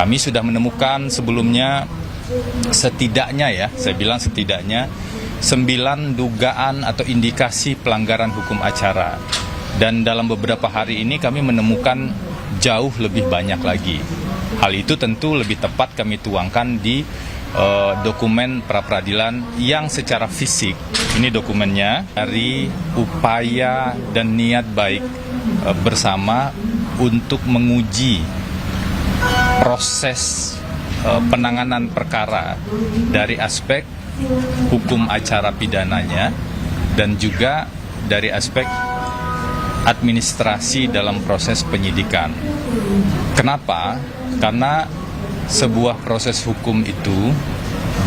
Kami sudah menemukan sebelumnya setidaknya 9 dugaan atau indikasi pelanggaran hukum acara. Dan dalam beberapa hari ini kami menemukan jauh lebih banyak lagi. Hal itu tentu lebih tepat kami tuangkan di dokumen pra-peradilan yang secara fisik, ini dokumennya, dari upaya dan niat baik bersama untuk menguji proses penanganan perkara dari aspek hukum acara pidananya dan juga dari aspek administrasi dalam proses penyidikan. Kenapa? Karena sebuah proses hukum itu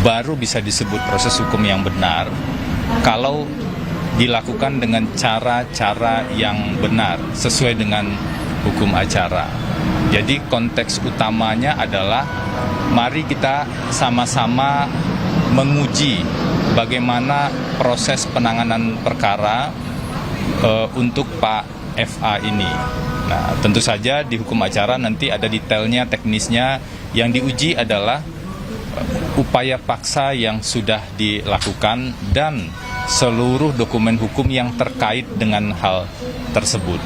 baru bisa disebut proses hukum yang benar kalau dilakukan dengan cara-cara yang benar sesuai dengan hukum acara. Jadi konteks utamanya adalah mari kita sama-sama menguji bagaimana proses penanganan perkara untuk Pak FA ini. Nah, tentu saja di hukum acara nanti ada detailnya, teknisnya. Yang diuji adalah upaya paksa yang sudah dilakukan dan seluruh dokumen hukum yang terkait dengan hal tersebut.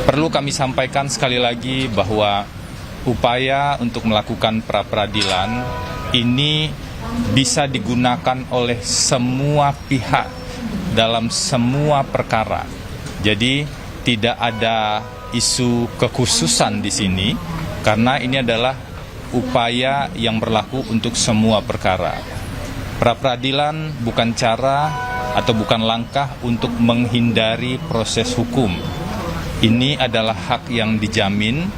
Perlu kami sampaikan sekali lagi bahwa upaya untuk melakukan pra-peradilan ini bisa digunakan oleh semua pihak dalam semua perkara. Jadi tidak ada isu kekhususan di sini karena ini adalah upaya yang berlaku untuk semua perkara. Pra-peradilan bukan cara atau bukan langkah untuk menghindari proses hukum. Ini adalah hak yang dijamin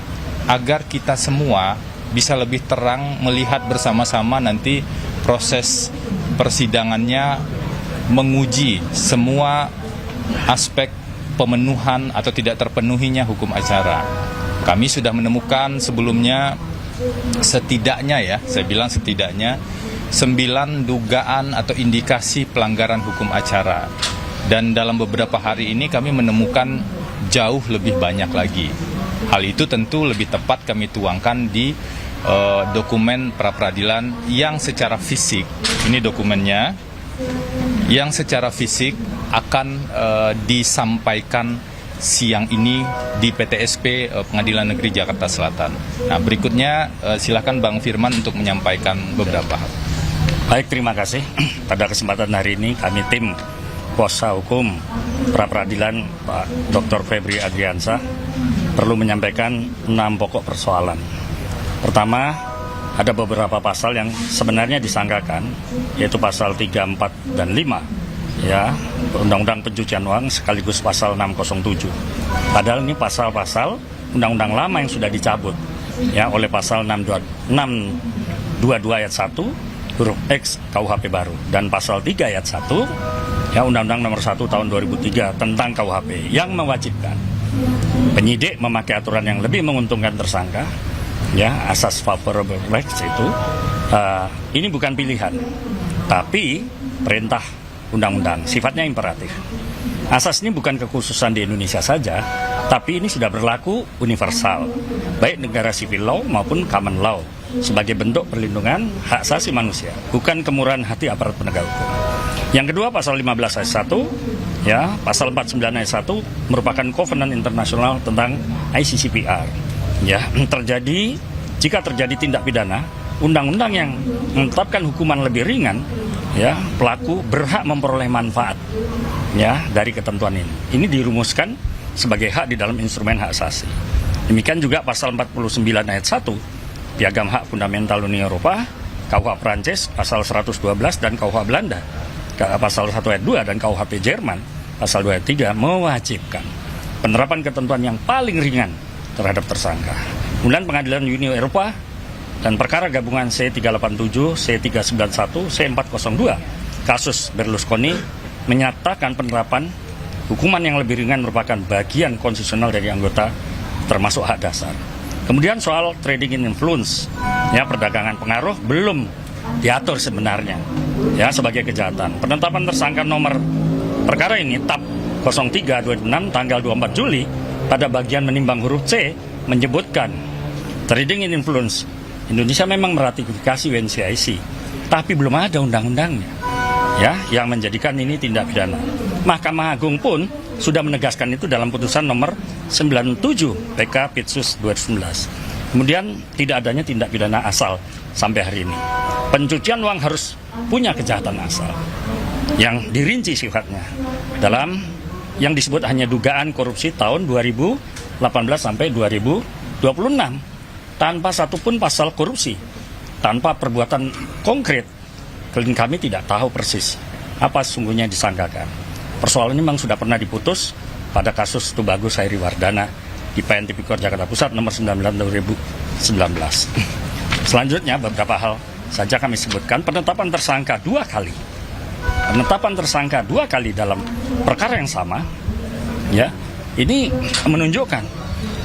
agar kita semua bisa lebih terang melihat bersama-sama nanti proses persidangannya menguji semua aspek pemenuhan atau tidak terpenuhinya hukum acara. Kami sudah menemukan sebelumnya setidaknya 9 dugaan atau indikasi pelanggaran hukum acara. Dan dalam beberapa hari ini kami menemukan jauh lebih banyak lagi. Hal itu tentu lebih tepat kami tuangkan di dokumen pra-peradilan yang secara fisik, ini dokumennya, yang secara fisik akan disampaikan siang ini di PTSP Pengadilan Negeri Jakarta Selatan. Nah, berikutnya silakan Bang Firman untuk menyampaikan beberapa hal. Baik, terima kasih. Pada kesempatan hari ini kami tim kuasa hukum pra-peradilan Pak Dr. Febri Adriansyah perlu menyampaikan 6 pokok persoalan. Pertama, ada beberapa pasal yang sebenarnya disangkakan, yaitu pasal 3, 4, dan 5. Ya, Undang-Undang Pencucian Uang sekaligus pasal 607. Padahal ini pasal-pasal undang-undang lama yang sudah dicabut ya oleh pasal 622 ayat 1 huruf X KUHP baru dan pasal 3 ayat 1 ya Undang-Undang Nomor 1 tahun 2003 tentang KUHP yang mewajibkan penyidik memakai aturan yang lebih menguntungkan tersangka ya, asas favorable rights itu ini bukan pilihan tapi perintah undang-undang, sifatnya imperatif. Asas ini bukan kekhususan di Indonesia saja, tapi ini sudah berlaku universal, baik negara civil law maupun common law, sebagai bentuk perlindungan hak asasi manusia, bukan kemurahan hati aparat penegak hukum. Yang kedua, pasal 15 ayat 1, ya, pasal 49 ayat 1 merupakan covenant internasional tentang ICCPR. Ya, jika terjadi tindak pidana, undang-undang yang menetapkan hukuman lebih ringan, ya, pelaku berhak memperoleh manfaat ya dari ketentuan ini. Ini dirumuskan sebagai hak di dalam instrumen hak asasi. Demikian juga pasal 49 ayat 1 Piagam Hak Fundamental Uni Eropa, KUH Prancis pasal 112 dan KUH Belanda pasal 1 ayat 2 dan KUHP Jerman pasal 2 ayat 3 mewajibkan penerapan ketentuan yang paling ringan terhadap tersangka. Kemudian Pengadilan Uni Eropa dan perkara gabungan C387, C391, C402 kasus Berlusconi menyatakan penerapan hukuman yang lebih ringan merupakan bagian konstitusional dari anggota termasuk hak dasar. Kemudian soal trading in influence, ya, perdagangan pengaruh belum diatur sebenarnya ya sebagai kejahatan. Penetapan tersangka nomor perkara ini TAP 03/26 tanggal 24 Juli pada bagian menimbang huruf C menyebutkan trading in influence Indonesia memang meratifikasi UNCIC, tapi belum ada undang-undangnya, ya, yang menjadikan ini tindak pidana. Mahkamah Agung pun sudah menegaskan itu dalam putusan nomor 97 PK Pitsus 2019. Kemudian tidak adanya tindak pidana asal sampai hari ini. Pencucian uang harus punya kejahatan asal yang dirinci sifatnya dalam yang disebut hanya dugaan korupsi tahun 2018 sampai 2026 tanpa satupun pasal korupsi, tanpa perbuatan konkret. Klien kami tidak tahu persis apa sesungguhnya disangkakan. Persoalan ini memang sudah pernah diputus pada kasus Tubagus Hairi Wardana di PN Tipikor Jakarta Pusat nomor 19 2019. Selanjutnya beberapa hal saja kami sebutkan. Penetapan tersangka dua kali. Penetapan tersangka dua kali dalam perkara yang sama, ya, ini menunjukkan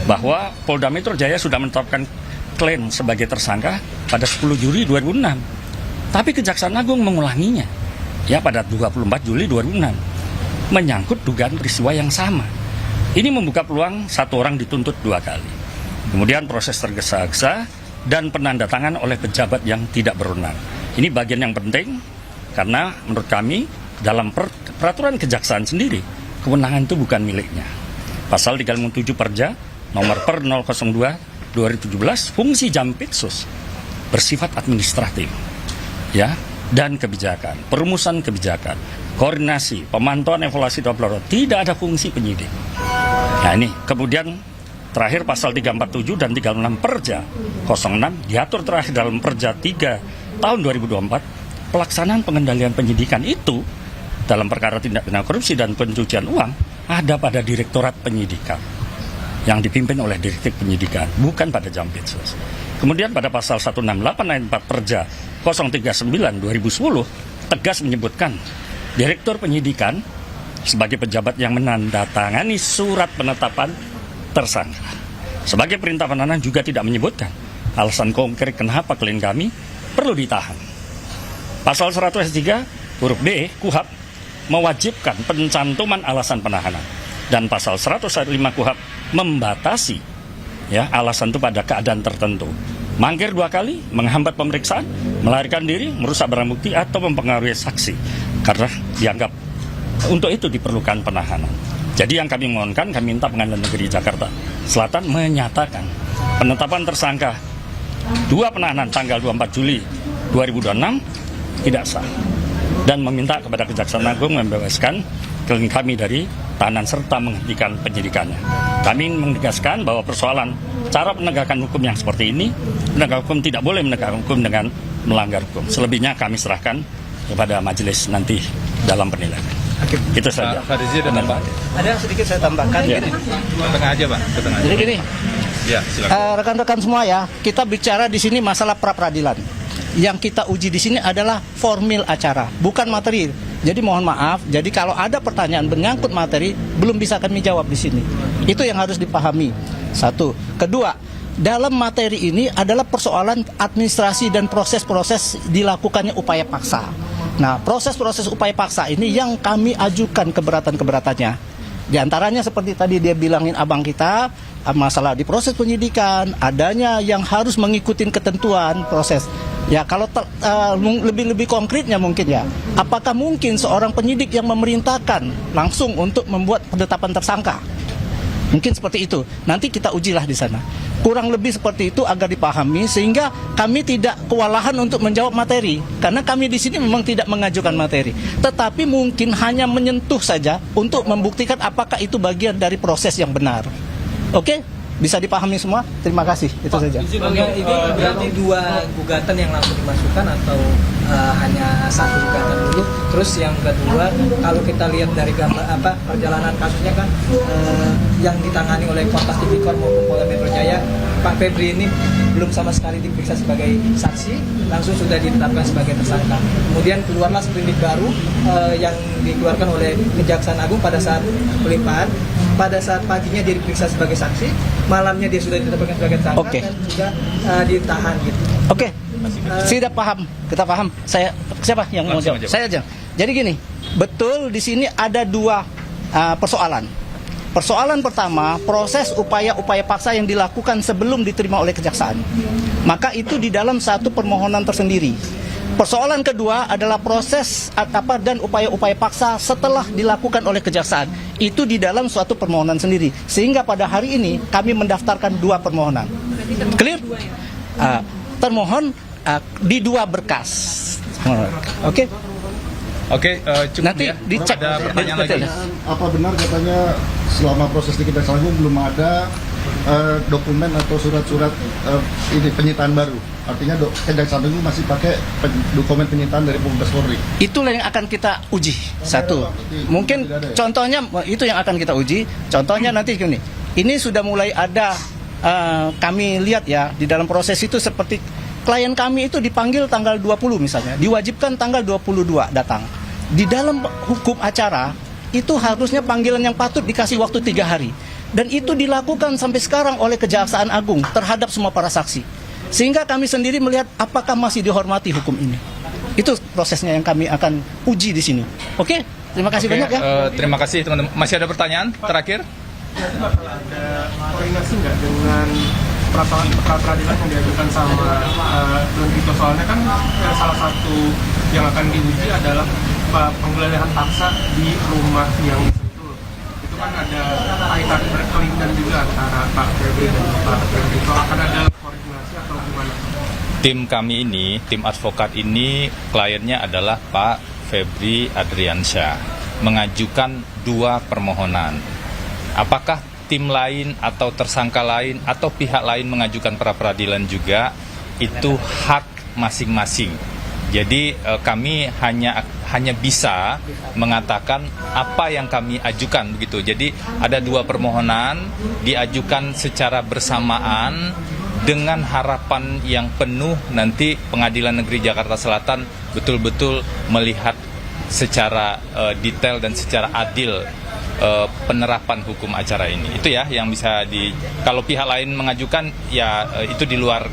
bahwa Polda Metro Jaya sudah menetapkan klien sebagai tersangka pada 10 Juli 2006. Tapi Kejaksaan Agung mengulanginya, ya, pada 24 Juli 2006, menyangkut dugaan peristiwa yang sama. Ini membuka peluang satu orang dituntut dua kali. Kemudian proses tergesa-gesa dan penandatangan oleh pejabat yang tidak berwenang. Ini bagian yang penting karena menurut kami dalam peraturan kejaksaan sendiri kewenangan itu bukan miliknya. Pasal 37 Perja nomor per 002 2017 fungsi Jampitsus bersifat administratif, ya, dan kebijakan, perumusan kebijakan, koordinasi, pemantauan, evaluasi, tidak ada fungsi penyidik. Nah ini kemudian terakhir pasal 347 dan 36 Perja 06 diatur terakhir dalam Perja 3 tahun 2024 pelaksanaan pengendalian penyidikan itu dalam perkara tindak pidana korupsi dan pencucian uang ada pada Direktorat Penyidikan yang dipimpin oleh Direktur Penyidikan, bukan pada Jampitsus. Kemudian pada pasal 168 ayat 4 Perja 039 2010 tegas menyebutkan Direktur Penyidikan sebagai pejabat yang menandatangani surat penetapan tersangka. Sebagai perintah penahanan juga tidak menyebutkan alasan konkret kenapa klien kami perlu ditahan. Pasal 103 huruf B KUHP mewajibkan pencantuman alasan penahanan dan pasal 105 KUHP membatasi, ya, alasan itu pada keadaan tertentu. Mangkir dua kali, menghambat pemeriksaan, melarikan diri, merusak barang bukti atau mempengaruhi saksi karena dianggap untuk itu diperlukan penahanan. Jadi yang kami mohonkan, kami minta Pengadilan Negeri Jakarta Selatan menyatakan penetapan tersangka dua penahanan tanggal 24 Juli 2026 tidak sah dan meminta kepada Kejaksaan Agung membebaskan klien kami dari tahanan serta menghentikan penyidikannya. Kami menegaskan bahwa persoalan cara penegakan hukum yang seperti ini, penegak hukum tidak boleh menegakkan hukum dengan melanggar hukum. Selebihnya kami serahkan kepada majelis nanti dalam penilaian. Itu saja. Pak Rizie ada tambah? Ada sedikit saya tambahkan. Ya. Ke tengah aja, Pak. Ke tengah. Jadi gini, ya, silakan. rekan-rekan semua ya, kita bicara di sini masalah pra peradilan. Yang kita uji di sini adalah formil acara, bukan materi. Jadi mohon maaf, jadi kalau ada pertanyaan menyangkut materi belum bisa kami jawab di sini. Itu yang harus dipahami. Satu. Kedua, dalam materi ini adalah persoalan administrasi dan proses-proses dilakukannya upaya paksa. Nah, proses-proses upaya paksa ini yang kami ajukan keberatan-keberatannya. Di antaranya seperti tadi dia bilangin abang kita, masalah di proses penyidikan, adanya yang harus mengikuti ketentuan proses. Ya, kalau lebih konkretnya mungkin ya, apakah mungkin seorang penyidik yang memerintahkan langsung untuk membuat penetapan tersangka? Mungkin seperti itu. Nanti kita ujilah di sana. Kurang lebih seperti itu agar dipahami sehingga kami tidak kewalahan untuk menjawab materi. Karena kami di sini memang tidak mengajukan materi. Tetapi mungkin hanya menyentuh saja untuk membuktikan apakah itu bagian dari proses yang benar. Oke? Bisa dipahami semua? Terima kasih. Itu saja. Ini berarti dua gugatan yang langsung dimasukkan atau hanya satu gugatan dulu? Terus yang kedua, kalau kita lihat dari gambar perjalanan kasusnya kan yang ditangani oleh Kompas Tipikor maupun Polda Metro Jaya, Pak Febri ini belum sama sekali diperiksa sebagai saksi, langsung sudah ditetapkan sebagai tersangka. Kemudian keluarlah sprindik baru yang dikeluarkan oleh Kejaksaan Agung pada saat pelimpahan. Pada saat paginya dia diperiksa sebagai saksi, malamnya dia sudah ditetapkan sebagai tersangka dan juga ditahan gitu. Oke. Sudah paham, kita paham. Siapa yang mau jawab? Saya aja. Jadi gini, betul di sini ada dua persoalan. Persoalan pertama, proses upaya-upaya paksa yang dilakukan sebelum diterima oleh kejaksaan. Maka itu di dalam satu permohonan tersendiri. Persoalan kedua adalah proses dan upaya-upaya paksa setelah dilakukan oleh kejaksaan. Itu di dalam suatu permohonan sendiri. Sehingga pada hari ini kami mendaftarkan 2 permohonan. Clear? Termohon di 2 berkas. Oke? Oke, cukup Nanti ya. dicek. Ada pertanyaan lagi? Apa benar katanya selama proses di Kejaksaan Agung belum ada dokumen atau surat-surat ini penyitaan baru? Artinya Kejaksaan Agung masih pakai dokumen penyitaan dari Polres Polri. Itulah yang akan kita uji. Satu, mungkin contohnya itu yang akan kita uji. Contohnya nanti gini, ini sudah mulai ada kami lihat ya di dalam proses itu seperti klien kami itu dipanggil tanggal 20 misalnya, diwajibkan tanggal 22 datang. Di dalam hukum acara itu harusnya panggilan yang patut dikasih waktu 3 hari. Dan itu dilakukan sampai sekarang oleh Kejaksaan Agung terhadap semua para saksi. Sehingga kami sendiri melihat apakah masih dihormati hukum ini. Itu prosesnya yang kami akan uji di sini. Oke? Terima kasih banyak ya. Terima kasih teman-teman. Masih ada pertanyaan terakhir? Ada koordinasi nggak dengan pra-peradilan yang diajukan sama Don Tito? Soalnya kan salah satu yang akan diuji adalah penggeledahan paksa di rumah yang Sentul. Itu kan ada kaitan berkelindan juga antara Pak Febri dan Pak Tito. Akan ada koordinasi atau gimana? Tim kami ini, tim advokat ini, kliennya adalah Pak Febri Adriansyah, mengajukan 2 permohonan. Apakah tim lain atau tersangka lain atau pihak lain mengajukan pra-peradilan juga, itu hak masing-masing. Jadi kami hanya bisa mengatakan apa yang kami ajukan begitu. Jadi ada 2 permohonan diajukan secara bersamaan dengan harapan yang penuh nanti Pengadilan Negeri Jakarta Selatan betul-betul melihat secara detail dan secara adil penerapan hukum acara ini. Itu ya yang bisa kalau pihak lain mengajukan ya itu di luar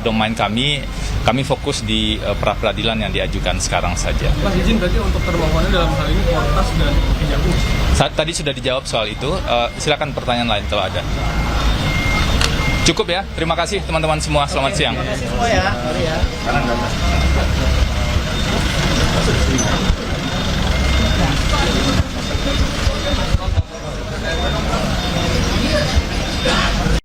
domain kami. Kami fokus di pra-peradilan yang diajukan sekarang saja. Mas, izin berarti untuk permohonan dalam hal ini Polres dan Kejagung. Tadi sudah dijawab soal itu. Silakan pertanyaan lain kalau ada. Cukup ya. Terima kasih teman-teman semua. Selamat siang. Terima kasih semua ya. Mari ya.